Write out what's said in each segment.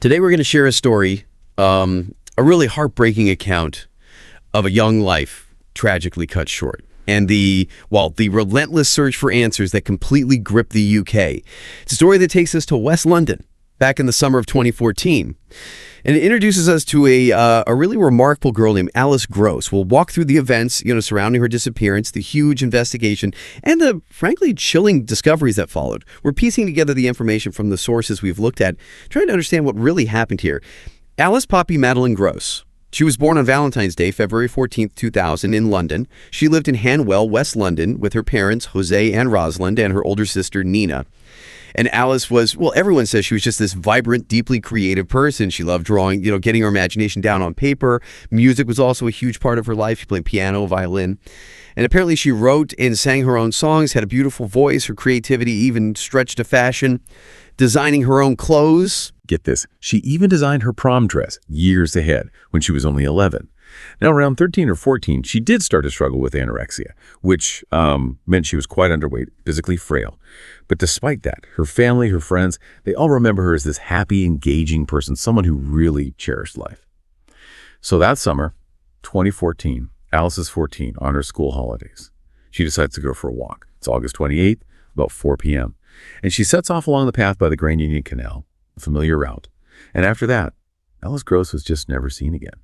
Today we're going to share a story, a really heartbreaking account of a young life tragically cut short. And the relentless search for answers that completely gripped the UK. It's a story that takes us to West London back in the summer of 2014. And it introduces us to a really remarkable girl named Alice Gross. We'll walk through the events, surrounding her disappearance, the huge investigation, and the, frankly, chilling discoveries that followed. We're piecing together the information from the sources we've looked at, trying to understand what really happened here. Alice Poppy Madeline Gross. She was born on Valentine's Day, February 14th, 2000, in London. She lived in Hanwell, West London, with her parents, Jose and Rosalind, and her older sister, Nina. And Alice was, everyone says she was just this vibrant, deeply creative person. She loved drawing, getting her imagination down on paper. Music was also a huge part of her life. She played piano, violin. And apparently she wrote and sang her own songs, had a beautiful voice. Her creativity even stretched to fashion, designing her own clothes. Get this, she even designed her prom dress years ahead when she was only 11. Now, around 13 or 14, she did start to struggle with anorexia, which meant she was quite underweight, physically frail. But despite that, her family, her friends, they all remember her as this happy, engaging person, someone who really cherished life. So that summer, 2014, Alice is 14 on her school holidays. She decides to go for a walk. It's August 28th, about 4 p.m. And she sets off along the path by the Grand Union Canal, a familiar route. And after that, Alice Gross was just never seen again.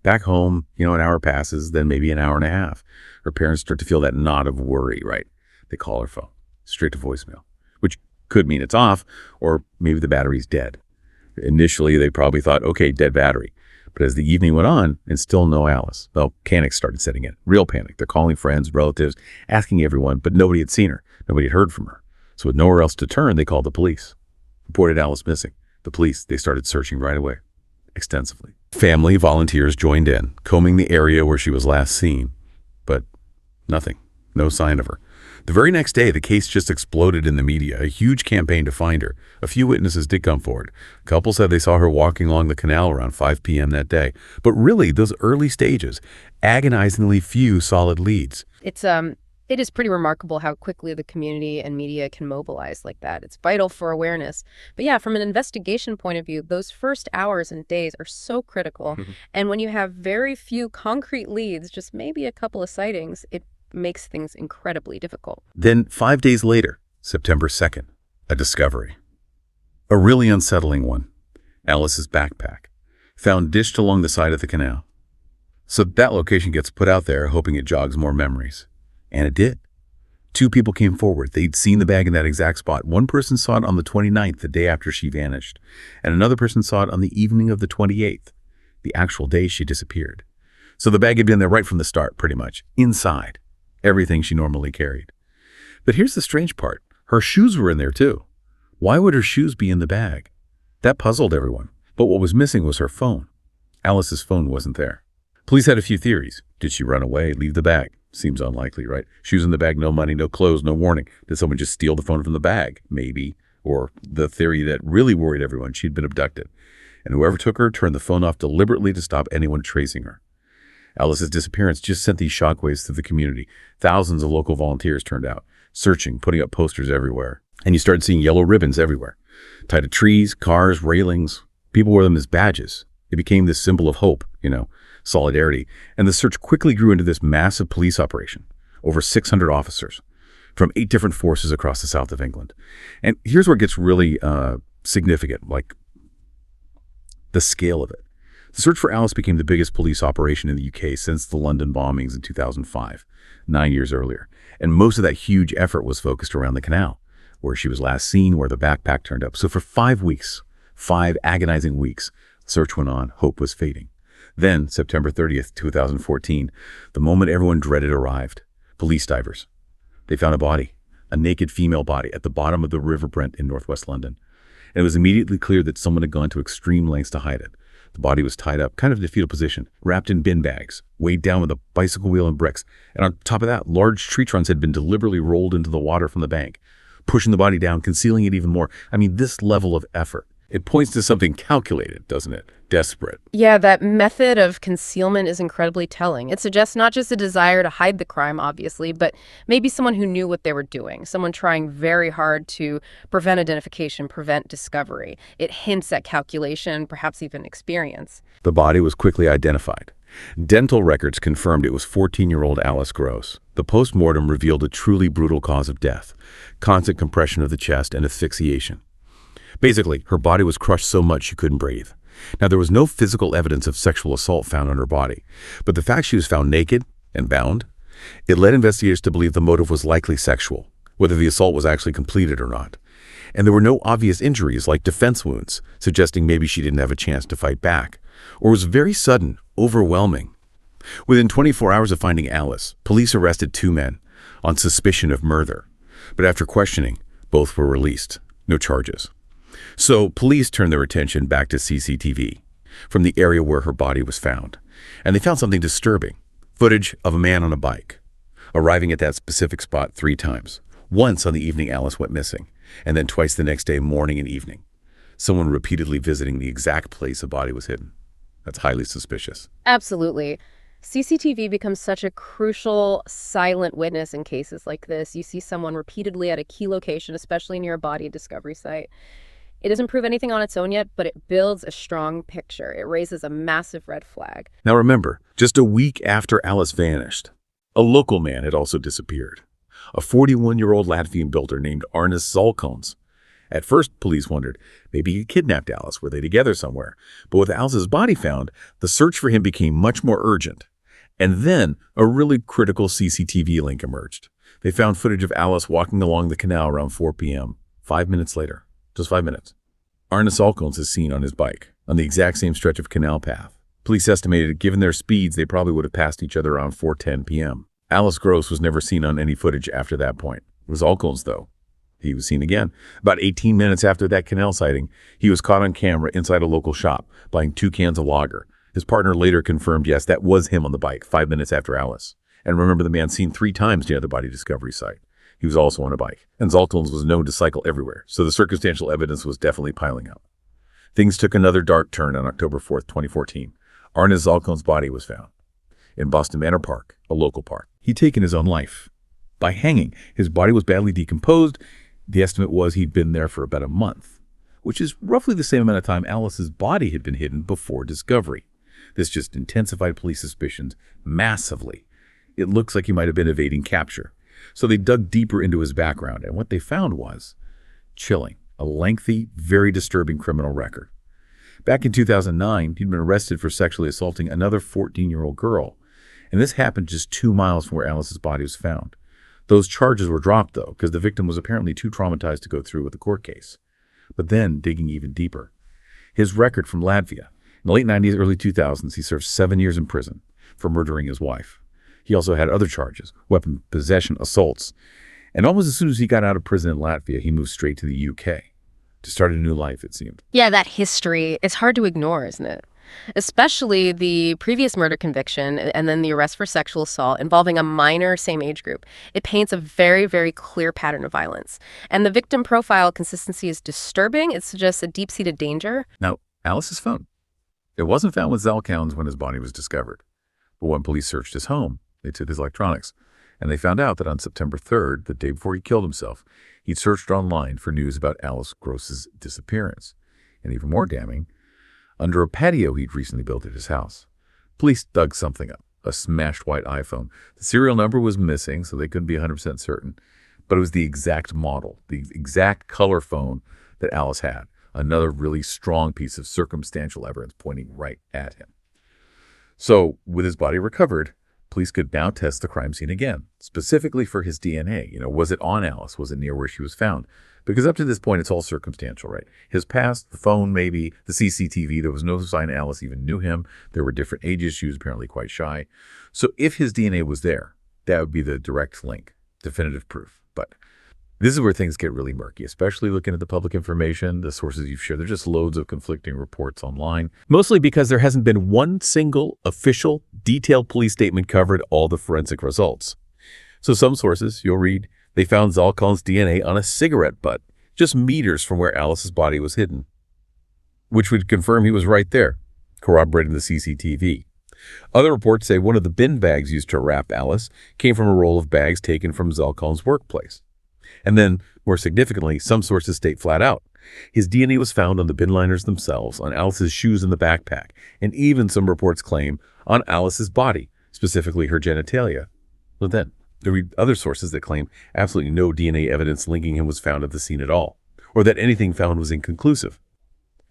Back home, an hour passes, then maybe an hour and a half. Her parents start to feel that knot of worry, right? They call her phone, straight to voicemail, which could mean it's off, or maybe the battery's dead. Initially, they probably thought, okay, dead battery. But as the evening went on, and still no Alice, panic started setting in. Real panic. They're calling friends, relatives, asking everyone, but nobody had seen her. Nobody had heard from her. So with nowhere else to turn, they called the police. Reported Alice missing. The police, they started searching right away, extensively. Family volunteers joined in, combing the area where she was last seen, but nothing, no sign of her. The very next day, the case just exploded in the media, a huge campaign to find her. A few witnesses did come forward. A couple said they saw her walking along the canal around 5 p.m. that day. But really, those early stages, agonizingly few solid leads. It is pretty remarkable how quickly the community and media can mobilize like that. It's vital for awareness. But yeah, from an investigation point of view, those first hours and days are so critical. And when you have very few concrete leads, just maybe a couple of sightings, it makes things incredibly difficult. Then 5 days later, September 2nd, a discovery. A really unsettling one. Alice's backpack, found dished along the side of the canal. So that location gets put out there, hoping it jogs more memories. And it did. 2 people came forward. They'd seen the bag in that exact spot. One person saw it on the 29th, the day after she vanished. And another person saw it on the evening of the 28th, the actual day she disappeared. So the bag had been there right from the start, pretty much. Inside. Everything she normally carried. But here's the strange part. Her shoes were in there too. Why would her shoes be in the bag? That puzzled everyone. But what was missing was her phone. Alice's phone wasn't there. Police had a few theories. Did she run away, leave the bag? Seems unlikely, right? Shoes in the bag, no money, no clothes, no warning. Did someone just steal the phone from the bag? Maybe. Or the theory that really worried everyone, she'd been abducted. And whoever took her turned the phone off deliberately to stop anyone tracing her. Alice's disappearance just sent these shockwaves through the community. Thousands of local volunteers turned out, searching, putting up posters everywhere. And you started seeing yellow ribbons everywhere, tied to trees, cars, railings. People wore them as badges. It became this symbol of hope, solidarity. And the search quickly grew into this massive police operation. Over 600 officers from 8 different forces across the south of England. And here's where it gets really significant, like the scale of it. The search for Alice became the biggest police operation in the UK since the London bombings in 2005, 9 years earlier. And most of that huge effort was focused around the canal, where she was last seen, where the backpack turned up. So for 5 weeks, 5 agonizing weeks, the search went on, hope was fading. Then, September 30th, 2014, the moment everyone dreaded arrived. Police divers. They found a body, a naked female body at the bottom of the River Brent in northwest London. And it was immediately clear that someone had gone to extreme lengths to hide it. The body was tied up, kind of in a fetal position, wrapped in bin bags, weighed down with a bicycle wheel and bricks. And on top of that, large tree trunks had been deliberately rolled into the water from the bank, pushing the body down, concealing it even more. I mean, this level of effort. It points to something calculated, doesn't it? Desperate. Yeah, that method of concealment is incredibly telling. It suggests not just a desire to hide the crime, obviously, but maybe someone who knew what they were doing, someone trying very hard to prevent identification, prevent discovery. It hints at calculation, perhaps even experience. The body was quickly identified. Dental records confirmed it was 14-year-old Alice Gross. The post-mortem revealed a truly brutal cause of death: constant compression of the chest and asphyxiation. Basically, her body was crushed so much she couldn't breathe. Now, there was no physical evidence of sexual assault found on her body, but the fact she was found naked and bound, it led investigators to believe the motive was likely sexual, whether the assault was actually completed or not. And there were no obvious injuries like defense wounds, suggesting maybe she didn't have a chance to fight back, or was very sudden, overwhelming. Within 24 hours of finding Alice, police arrested 2 men on suspicion of murder, but after questioning, both were released, no charges. So police turned their attention back to CCTV from the area where her body was found, and they found something disturbing: footage of a man on a bike, arriving at that specific spot 3 times, once on the evening Alice went missing, and then twice the next day, morning and evening. Someone repeatedly visiting the exact place the body was hidden. That's highly suspicious. Absolutely. CCTV becomes such a crucial silent witness in cases like this. You see someone repeatedly at a key location, especially near a body discovery site. It doesn't prove anything on its own yet, but it builds a strong picture. It raises a massive red flag. Now remember, just a week after Alice vanished, a local man had also disappeared. A 41-year-old Latvian builder named Arnis Zalkons. At first, police wondered maybe he kidnapped Alice. Were they together somewhere? But with Alice's body found, the search for him became much more urgent. And then a really critical CCTV link emerged. They found footage of Alice walking along the canal around 4 p.m. 5 minutes later. Just 5 minutes. Arnis Zalkons is seen on his bike, on the exact same stretch of canal path. Police estimated, given their speeds, they probably would have passed each other around 4:10 p.m. Alice Gross was never seen on any footage after that point. It was Zalkons, though. He was seen again. About 18 minutes after that canal sighting, he was caught on camera inside a local shop, buying 2 cans of lager. His partner later confirmed, yes, that was him on the bike 5 minutes after Alice. And remember, the man seen 3 times near the body discovery site. He was also on a bike, and Zalkons was known to cycle everywhere, so the circumstantial evidence was definitely piling up. Things took another dark turn on October 4th, 2014. Arnis Zalkons' body was found in Boston Manor Park, a local park. He'd taken his own life by hanging. His body was badly decomposed. The estimate was he'd been there for about a month, which is roughly the same amount of time Alice's body had been hidden before discovery. This just intensified police suspicions massively. It looks like he might have been evading capture. So they dug deeper into his background, and what they found was chilling, a lengthy, very disturbing criminal record. Back in 2009, he'd been arrested for sexually assaulting another 14-year-old girl, and this happened just 2 miles from where Alice's body was found. Those charges were dropped, though, because the victim was apparently too traumatized to go through with the court case. But then, digging even deeper, his record from Latvia. In the late 90s, early 2000s, he served 7 years in prison for murdering his wife. He also had other charges: weapon possession, assaults. And almost as soon as he got out of prison in Latvia, he moved straight to the UK to start a new life, it seemed. Yeah, that history, it's hard to ignore, isn't it? Especially the previous murder conviction and then the arrest for sexual assault involving a minor same age group. It paints a very, very clear pattern of violence. And the victim profile consistency is disturbing. It suggests a deep-seated danger. Now, Alice's phone. It wasn't found with Zalkons when his body was discovered. But when police searched his home, they took his electronics, and they found out that on September 3rd, the day before he killed himself, he'd searched online for news about Alice Gross's disappearance. And even more damning, under a patio he'd recently built at his house. Police dug something up, a smashed white iPhone. The serial number was missing, so they couldn't be 100% certain, but it was the exact model, the exact color phone that Alice had. Another really strong piece of circumstantial evidence pointing right at him. So, with his body recovered, police could now test the crime scene again, specifically for his DNA. Was it on Alice? Was it near where she was found? Because up to this point, it's all circumstantial, right? His past, the phone maybe, the CCTV, there was no sign Alice even knew him. There were different ages. She was apparently quite shy. So if his DNA was there, that would be the direct link, definitive proof. But this is where things get really murky, especially looking at the public information, the sources you've shared. There's just loads of conflicting reports online, mostly because there hasn't been one single official, detailed police statement covered all the forensic results. So some sources, you'll read, they found Zalkons' DNA on a cigarette butt, just meters from where Alice's body was hidden. which would confirm he was right there, corroborating the CCTV. Other reports say one of the bin bags used to wrap Alice came from a roll of bags taken from Zalkaln's workplace. And then, more significantly, some sources state flat out, his DNA was found on the bin liners themselves, on Alice's shoes in the backpack, and even some reports claim on Alice's body, specifically her genitalia. But then, there are other sources that claim absolutely no DNA evidence linking him was found at the scene at all, or that anything found was inconclusive.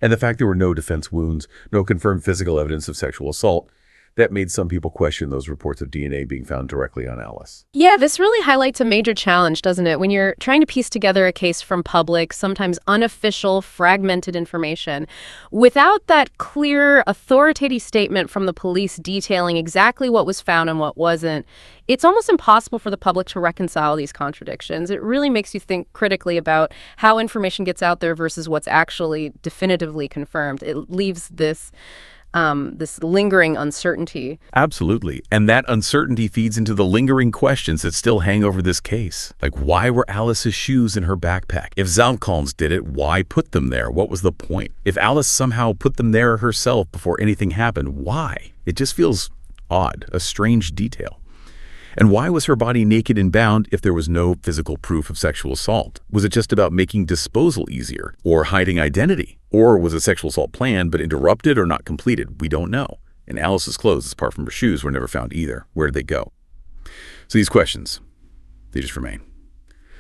And the fact there were no defense wounds, no confirmed physical evidence of sexual assault, that made some people question those reports of DNA being found directly on Alice. Yeah, this really highlights a major challenge, doesn't it? When you're trying to piece together a case from public, sometimes unofficial, fragmented information, without that clear, authoritative statement from the police detailing exactly what was found and what wasn't, it's almost impossible for the public to reconcile these contradictions. It really makes you think critically about how information gets out there versus what's actually definitively confirmed. It leaves this lingering uncertainty. Absolutely. And that uncertainty feeds into the lingering questions that still hang over this case. Like, why were Alice's shoes in her backpack? If Zalkalns did it, why put them there? What was the point? If Alice somehow put them there herself before anything happened, why? It just feels odd, a strange detail. And why was her body naked and bound if there was no physical proof of sexual assault? Was it just about making disposal easier or hiding identity? Or was a sexual assault planned but interrupted or not completed? We don't know. And Alice's clothes, apart from her shoes, were never found either. Where did they go? So these questions, they just remain.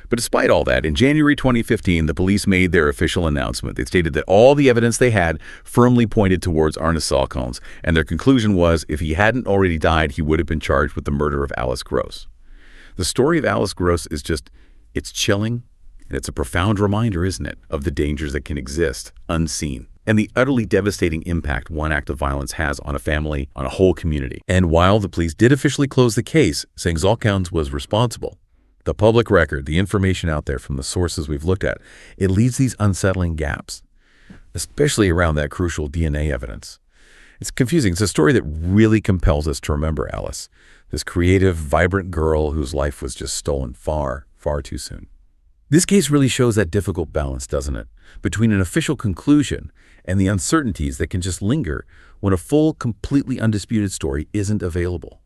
But despite all that, in January 2015, the police made their official announcement. They stated that all the evidence they had firmly pointed towards Ernest Zalkalns, and their conclusion was if he hadn't already died, he would have been charged with the murder of Alice Gross. The story of Alice Gross is it's chilling, and it's a profound reminder, isn't it, of the dangers that can exist unseen, and the utterly devastating impact one act of violence has on a family, on a whole community. And while the police did officially close the case, saying Zalkalns was responsible, the public record, the information out there from the sources we've looked at, it leaves these unsettling gaps, especially around that crucial DNA evidence. It's confusing. It's a story that really compels us to remember Alice, this creative, vibrant girl whose life was just stolen far, far too soon. This case really shows that difficult balance, doesn't it, between an official conclusion and the uncertainties that can just linger when a full, completely undisputed story isn't available.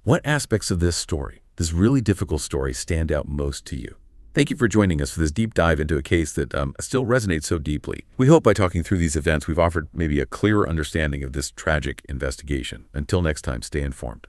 What aspects of this story, this really difficult story, stand out most to you? Thank you for joining us for this deep dive into a case that still resonates so deeply. We hope by talking through these events, we've offered maybe a clearer understanding of this tragic investigation. Until next time, stay informed.